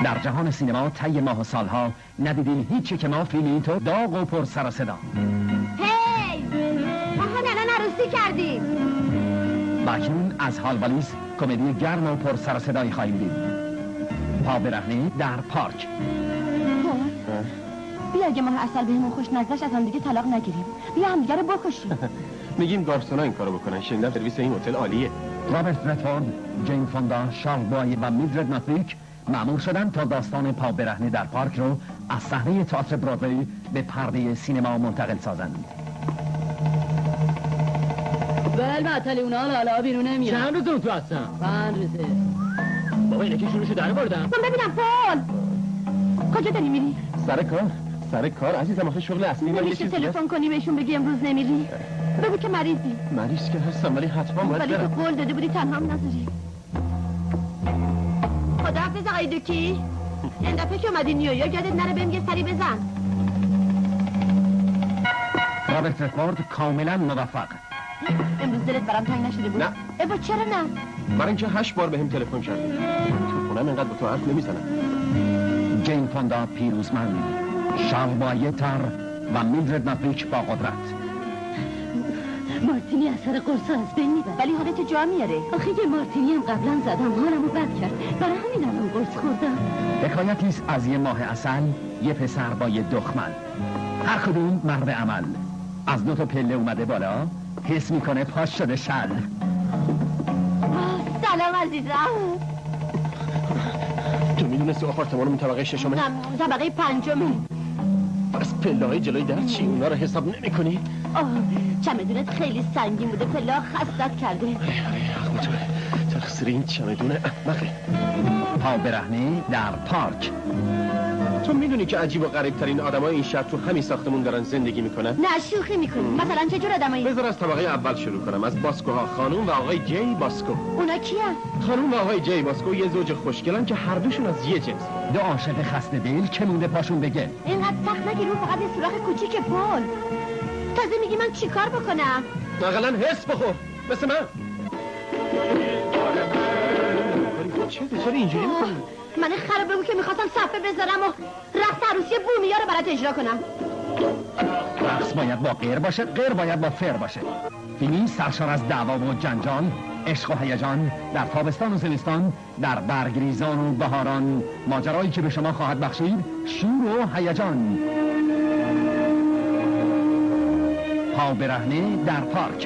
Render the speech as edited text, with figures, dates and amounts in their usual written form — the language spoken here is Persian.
در جهان سینما طی ماه و سالها ندیدیم هیچی که ما فیلم اینطور داغ و پر سر و صدا. هی ما الان عروسی کردیم. اکنون از هالوالیس کمدی گرم و پر سر و صدایی خواهیم دید. پا برهنه در پارک. بیا اگه ماه عسل بهمون خوش نگذشت از هم دیگه طلاق نگیریم. بیا هم دیگه رو بکشیم. میگیم گارسونا این کارو بکنن. شنیدم سرویس این هتل عالیه. رابرت ردفورد، جین فوندا، شارل بای و میلدرد ناتویک مأمور شدن تا داستان پا برهنه در پارک رو از صحنه تئاتر برادوی به پرده سینما منتقل سازند. البته اونا حالا بیرون نمیاد. چند روز اون تو هستم؟ 5 روزه. بابا اینه که شروعشو در بردم. من ببینم پول کجا داری میری؟ سر کار عزیزم. آخه شغل اصلی من یه نمیشه چیزیه. تلفن کنی بهشون بگی امروز نمیری؟ بگو که مریضی. مریض که هستم ولی حتما باید ولی تو برم. قول داده بودی تنها هم نذاری. خداحافظ آقای دوکی. این دفعه که اومدی نیویورک یادت نره بهم یه سری بزن. رابرت ردفورد کاملا موفق. امروز دلت برام تنگ نشده بود؟ نه. با چرا نه؟ برای اینکه 8 بار بهم تلفن کردی. تو خونم اینقدر با تو حرف نمیزنم. جین فوندا پیروزمند، شارل بای تر و میلدرد ناتویک با قدرت. مارتینی از سر قرص از بین میبره. ولی حالت جا میاره. آخه یه مارتینی هم قبلا زدم حالمو بد کرد. برای همین الان قرص خوردم. حکایتی است از یه ماه عسل، یه پسر با یه دختر. هر کدوم مرد عمل. از 2 تا پله اومده بالا، حس میکنه پاش شده شل. سلام عزیزم. تو میدونستی آپارتمانمون طبقه 6م؟ نه طبقه 5م. بس پله‌های جلوی در چی؟ اونا رو حساب نمی‌کنی؟ چمدونت خیلی سنگین بوده. پله خستت کرده. حق با توه. تقصیر این چمدون احمقه. پا برهنه در پارک. تو میدونی که عجیب و غریب ترین آدمای این شهر تو همین ساختمون دارن زندگی میکنن؟ نه شوخی میکنی. مثلا چه جور آدمایی؟ بذار از طبقه اول شروع کنم. از باسکوها، خانم و آقای جی باسکو. اونا کیان؟ خانم و آقای جی باسکو یه زوج خوشگلن که هر دوشون از یه جنس. 2 عاشق خسته دل که مونده پاشون بگه. اینقدر سخت نگیر. اون فقط یه سوراخ کوچیک پول. تازه میگی من چیکار بکنم؟ اقلا حس بخور مثل من. چرا اینجوری میکنی؟ من خراب بگو که میخواستم صفحه بذارم و رقص عروسی بومیا رو برات اجرا کنم. رقص باید با غیر باشه، غیر باید با فر باشه. فیلمی سرشار از دعوا و جنجال، عشق و هیجان، در تابستان و زمستان، در برگریزان و بهاران، ماجرایی که به شما خواهد بخشید شور و هیجان. پا برهنه در پارک.